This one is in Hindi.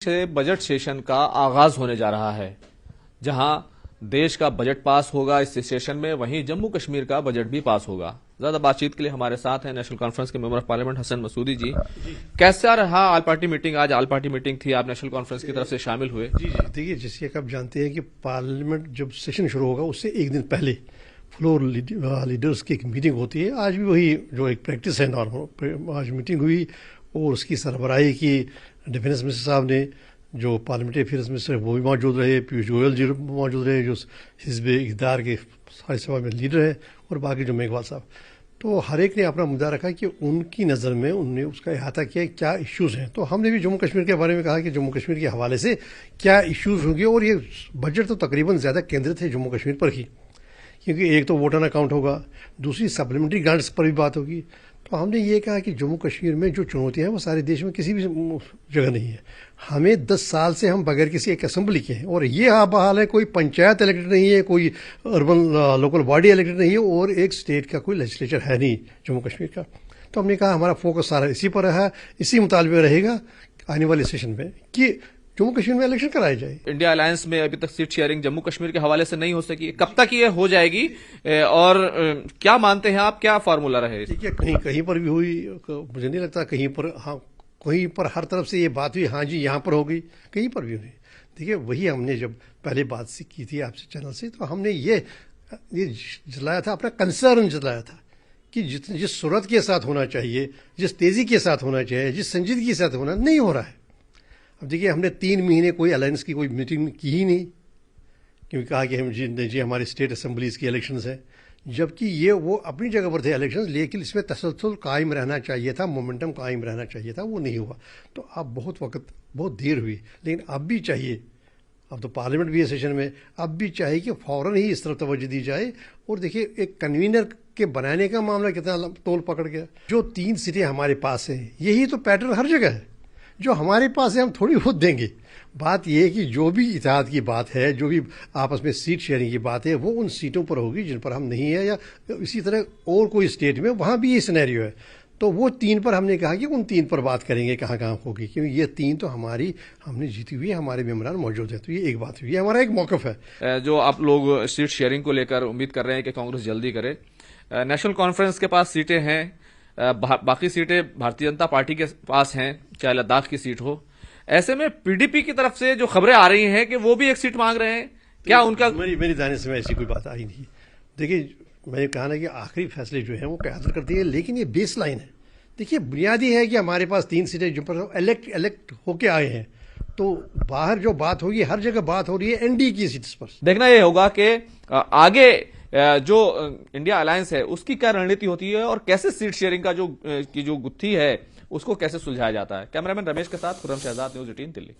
से बजट सेशन का आगाज होने जा रहा है। जहां देश का बजट पास होगा इस सेशन में, वहीं जम्मू कश्मीर का बजट भी पास होगा। ज्यादा बातचीत के लिए हमारे साथ हैं नेशनल कॉन्फ्रेंस के member of parliament Hasan Masoodi जी। कैसा रहा ऑल पार्टी मीटिंग? आज ऑल पार्टी मीटिंग थी, आप नेशनल कॉन्फ्रेंस की तरफ से शामिल हुए। जी जी, देखिए जैसे कि आप जानते हैं कि पार्लियामेंट जब सेशन शुरू होगा उससे एक दिन पहले फ्लोर लीडर्स की एक मीटिंग होती है। आज भी वही जो एक प्रैक्टिस है नॉर्मल, आज मीटिंग हुई और उसकी सरबराही की डिफेंस मिनिस्टर साहब ने, जो पार्लियामेंट्री अफेयर्स मिनिस्टर वो भी मौजूद रहे, पीयूष गोयल जी मौजूद रहे जो हिज़्ब इक़्तिदार के राज्यसभा में लीडर हैं, और बाकी जो मेघवाल साहब। तो हर एक ने अपना मुद्दा रखा कि उनकी नज़र में उनने उसका अहाता किया क्या इश्यूज़ हैं। तो हमने भी जम्मू कश्मीर के बारे में कहा कि जम्मू कश्मीर के हवाले से क्या इश्यूज़ होंगे, और ये बजट तो तकरीबन ज़्यादा केंद्रित है जम्मू कश्मीर पर ही, क्योंकि एक तो वोटर अकाउंट होगा, दूसरी सप्लीमेंट्री ग्रांट्स पर भी बात होगी। तो हमने ये कहा कि जम्मू कश्मीर में जो चुनौतियां हैं वो सारे देश में किसी भी जगह नहीं है। हमें 10 साल से हम बगैर किसी एक असेंबली के हैं, और ये हाल है, कोई पंचायत इलेक्टेड नहीं है, कोई अर्बन लोकल बॉडी इलेक्टेड नहीं है, और एक स्टेट का कोई लेजिस्लेचर है नहीं जम्मू कश्मीर का। तो हमने कहा हमारा फोकस सारा इसी पर है, इसी मुताबिक रहेगा आने वाले सेशन में कि जम्मू कश्मीर में इलेक्शन कराया जाए। इंडिया अलायंस में अभी तक सीट शेयरिंग जम्मू कश्मीर के हवाले से नहीं हो सकी, कब तक ये हो जाएगी और क्या मानते हैं आप, क्या फार्मूला रहे? देखिए कहीं पर भी हुई, मुझे नहीं लगता कहीं पर, हाँ कहीं पर हर तरफ से ये बात हुई, हाँ जी यहाँ पर हो गई, कहीं पर भी हुई। देखिए वही हमने जब पहले बात से की थी आपसे चैनल से, तो हमने ये जलाया था, अपना कंसर्न जलाया था कि जिस सूरत के साथ होना चाहिए, जिस तेज़ी के साथ होना चाहिए, जिस संजीदगी के साथ होना, नहीं हो रहा है। अब देखिए हमने 3 महीने कोई अलायंस की कोई मीटिंग की ही नहीं, क्योंकि कहा कि हम जी हमारे स्टेट असम्बलीज़ की इलेक्शंस हैं, जबकि ये वो अपनी जगह पर थे इलेक्शंस, लेकिन इसमें तसलसल कायम रहना चाहिए था, मोमेंटम कायम रहना चाहिए था, वो नहीं हुआ। तो अब बहुत देर हुई, लेकिन अब भी चाहिए, अब तो पार्लियामेंट भी है सेशन में, अब भी चाहिए कि फ़ौरन ही इस तरफ तवज्जो दी जाए। और देखिए एक कन्वीनर के बनाने का मामला कितना तोल पकड़ गया। जो 3 सीटें हमारे पास हैं, यही तो पैटर्न हर जगह है, जो हमारे पास है हम थोड़ी बहुत देंगे। बात यह है कि जो भी इत्तेहाद की बात है, जो भी आपस में सीट शेयरिंग की बात है, वो उन सीटों पर होगी जिन पर हम नहीं है, या इसी तरह और कोई स्टेट में वहाँ भी ये सिनेरियो है। तो वो 3 पर हमने कहा कि उन 3 पर बात करेंगे कहाँ कहाँ होगी, क्योंकि ये 3 तो हमने जीती हुई है, हमारे मेम्बरान मौजूद है। तो ये एक बात हुई, ये हमारा एक मौक़िफ़ है। जो आप लोग सीट शेयरिंग को लेकर उम्मीद कर रहे हैं कि कांग्रेस जल्दी करे, नेशनल कॉन्फ्रेंस के पास सीटें हैं, बाकी सीटें भारतीय जनता पार्टी के पास हैं, चाहे लद्दाख की सीट हो। ऐसे में पीडीपी की तरफ से जो खबरें आ रही हैं कि वो भी एक सीट मांग रहे हैं, क्या उनका? मेरी दाने से ऐसी कोई बात आई नहीं। देखिए मैंने कहा ना कि आखिरी फैसले जो है वो क़यादत करती है, लेकिन ये बेस लाइन है। देखिए बुनियादी है कि हमारे पास 3 सीटें जिन पर इलेक्ट होके आए हैं, तो बाहर जो बात होगी, हर जगह बात हो रही है एनडीए की सीट्स पर। देखना यह होगा कि आगे जो इंडिया अलायंस है उसकी क्या रणनीति होती है, और कैसे सीट शेयरिंग का जो गुत्थी है उसको कैसे सुलझाया जाता है। कैमरामैन रमेश के साथ खुर्रम शहजाद, न्यूज़ 18 दिल्ली।